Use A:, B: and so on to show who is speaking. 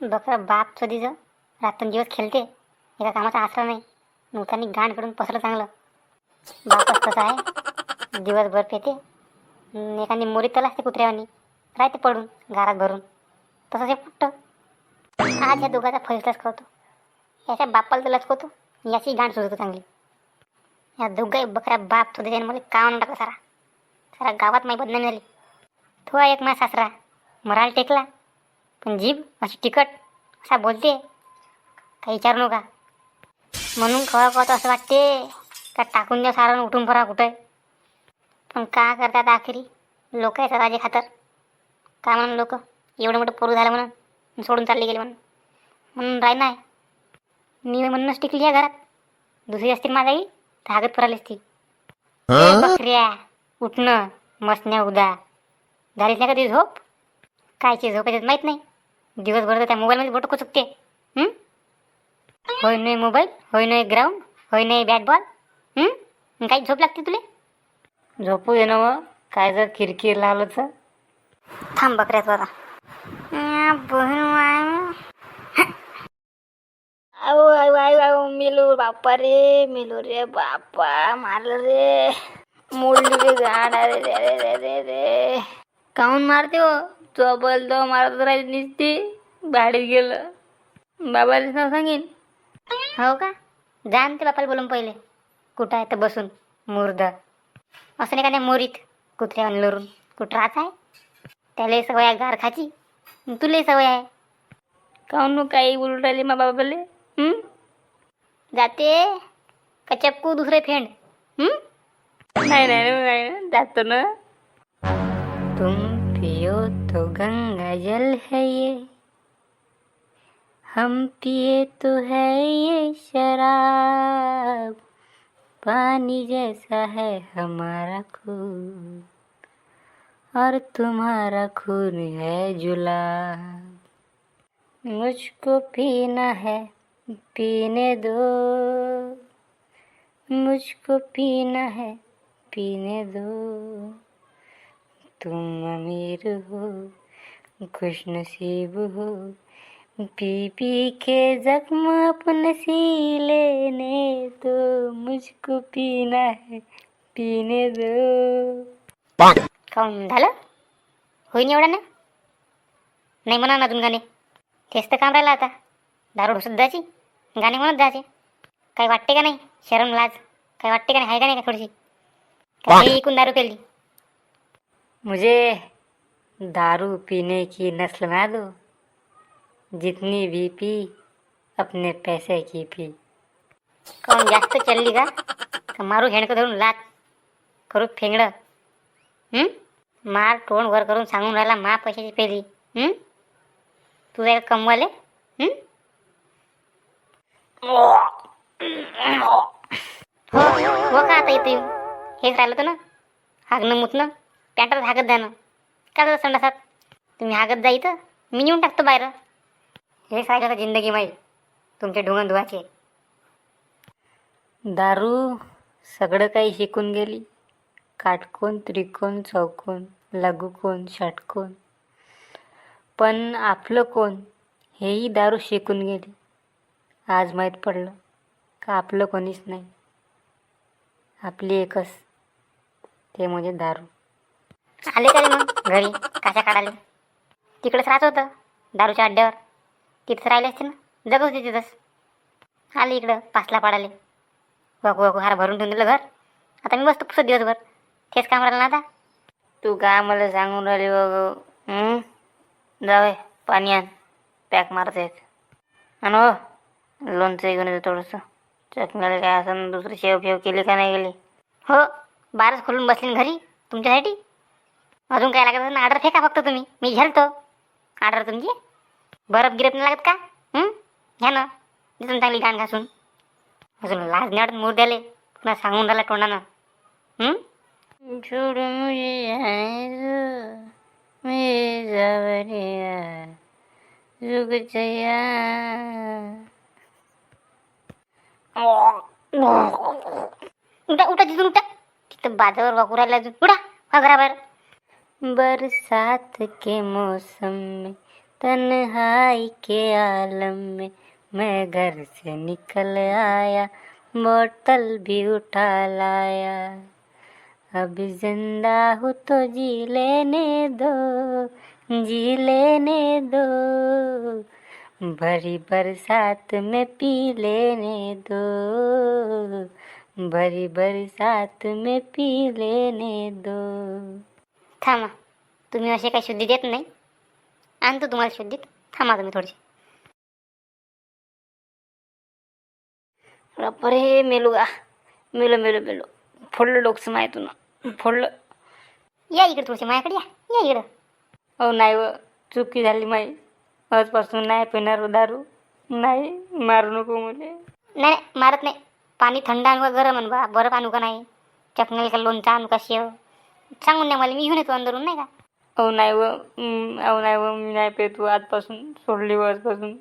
A: बकरा बाप चोदीचं रात्रंदिवस खेळते, एका कामाचा आसरा नाही. मुखांनी गाण कडून पसरलं चांगलं. बापच तसा आहे, दिवसभर पेते, एखादी मोरी तला असते कुत्र्यावानी, राहते पडून घरात भरून. तसंच हे पुट्ट आज ह्या दोघांचा फैसलाच करतो. याच्या बापाला तर लचकवतो, याची गाण सुचवतो चांगली. या दोघाही बकऱ्या बाप चोदीच्याने मला का म्हणून टाकला सारा. सारा गावात माही बदनामी झाली. तो एक माझा सासरा मराल टेकला, पण जीभ अशी तिखट असा बोलते काही विचारू नका. म्हणून खवळ असं वाटते का टाकून द्या सारण उठून फरा कुठे. पण का करतात आखरी लोक याचा राजे खातर. का म्हणून लोक एवढं मोठं पोरं झालं म्हणून सोडून चालले गेले म्हणून राही नाही. मी म्हणूनच टिकली या घरात. दुसरी असतील माझा आई तर हागत फराली असती. बकऱ्या उठणं मसण्या उदा झालीच नाही का ती झोप. कायची झोप येतात माहीत नाही. दिवसभर तर त्या मोबाईलमध्ये बोटं कुचकते. होय नाही मोबाईल, होय नाही ग्राउंड, होय नाही बॅट बॉल. काही झोप लागते तुले.
B: झोपू दे ना मग, काय जर किरकिर लावलं तर.
A: थांब बकऱ्यात बघा बहीण.
B: आऊ मेलो बाप्पा रे, मेलो रे बाप्पा, मारलं रे, मोडली रे गाड. अरे रे रे रे रे रे, काहून मारते हो. चोबल तो मारत राहील निसती. भाडीत गेलं, बाबाला नाव सांगेन.
A: हो का, जा ते बापाला बोलून पहिले. कुठं आहे तर बसून मुर्द असं नाही का नाही मोरीत कुत्र्यावर लरून कुठं राहत आहे. त्याला सवय आहे गार खाची, तुला सवय आहे.
B: काहून काही बोलून राहिली मा बाबाले.
A: जाते का चक्कू दुसरे फेंड.
B: नाही नाही जातो ना.
A: तुम पियो तो गंगा जल है ये, हम पिए तो है ये शराब. पानी जैसा है हमारा खून और तुम्हारा खून है जुलाब. मुझको पीना है पीने दो, मुझको पीना है पीने दो. तुम अमीर हो खुश नसीब हो, पी पी के जख्म अपने सी लेने दो. मुझको पीना है पीने दो. काऊन झालं होईन एवढं ना. नाही म्हणा अजून गाणे. तेच तर काम राहिलं आता. दारू ढोसत जायची, गाणे म्हणत जायचे. काही वाटते का नाही शरम लाज. काही वाटते का नाही, आहे का नाही का थोडीशी. काही इकून दारू केली.
B: मुझे दारू पीने की नस्ल ना दो, जितनी भी पी अपने पैसे की पी.
A: काऊन जास्त चलली का मारू हेणकं धरून लात करू फेंगडं. मार तोंड वर करून सांगून राहिला मा पैशाची पेली. तू जाय कमवाले. हो का आता इथं येऊन हेच राहिलं होतं ना. हागणं मुतणं पॅन्टात हागत जाणं काय जातं संडासात. तुम्ही हागत जा इथं, मी नेऊन टाकतो बाहेर. हेच राहिलं का जिंदगी माई तुमचे ढुंगण धुवाचे.
B: दारू सगळं काही शिकून गेली. काटकोन त्रिकोण चौकोन लघुकोन षटकोन. पण आपलं कोण हेही दारू शिकून गेली. आज माहीत पडलं का आपलं कोणीच नाही. आपली एकच, ते म्हणजे दारू.
A: आले का रे मग घरी काच्या काढाले. तिकडेच राहत होतं दारूच्या अड्ड्यावर. तिथंच राहिले असते ना, जगत होते तिथंच. आले इकडं पासला पाडाले. वकू हार भरून ठेवून दिलं घर. आता मी बसतो पुसत दिवसभर. तेच काम राहिलं ना आता.
B: तू का मला सांगून राहिली बघ. जावे पाणी आण, पॅक मारत आहेत. आणि हो लोणचं घेऊन येतो थोडंसं. चटणीला काय असं दुसरी शेव फेव केली का नाही गेली.
A: हो बारच खोलून बसले घरी तुमच्यासाठी. अजून काय लागत ना ऑर्डर फेका फक्त तुम्ही, मी झेलतो ऑर्डर तुमची. बरफ गिरप नाही लागत का. घ्या ना देतो चांगली गाण घासून. अजून लाज नाही वाटत मुर्द्याले पुन्हा सांगून राहिला तोंडानं.
B: छोड़ मुझे मेरे जावरिया रुक जया.
A: उठा उठा तिथून उठा. तिथं बाजावर वाकू राहिला अजून. उठा हा घराबाहेर.
B: बरसात के मौसम में तन्हाई के आलम में मैं घर से निकल आया, बोतल भी उठा लाया। अब जिंदा हूँ तो जी लेने दो, जी लेने दो, भरी बरसात में पी लेने दो, भरी बरसात में पी लेने दो.
A: थांबा, तुम्ही असे काही शुद्धी देत नाही. आणतो तुम्हाला शुद्धीत. थांबा तुम्ही थोडीशी.
B: बापरे, मेलो गा, मेलो मेलो मेलो. फोडलं डोकसं माहितून, फोडलं.
A: या इकडे थोडीशी माझ्याकडे या. या इकडं.
B: अहो नाही व, चुकी झाली माई. आजपासून नाही पिणार दारू. नाही, मारू नको मुले.
A: नाही नाही, मारत नाही. पाणी थंड आणू का गरम आणू का? बरं आणू का नाही? चटणी का लोणचं आणू का शेव? सांगून द्या मला, मी घेऊन येतो अंदरून नाही का?
B: अहो नाही व, मी नाही पेत व, आजपासून सोडली व आजपासून.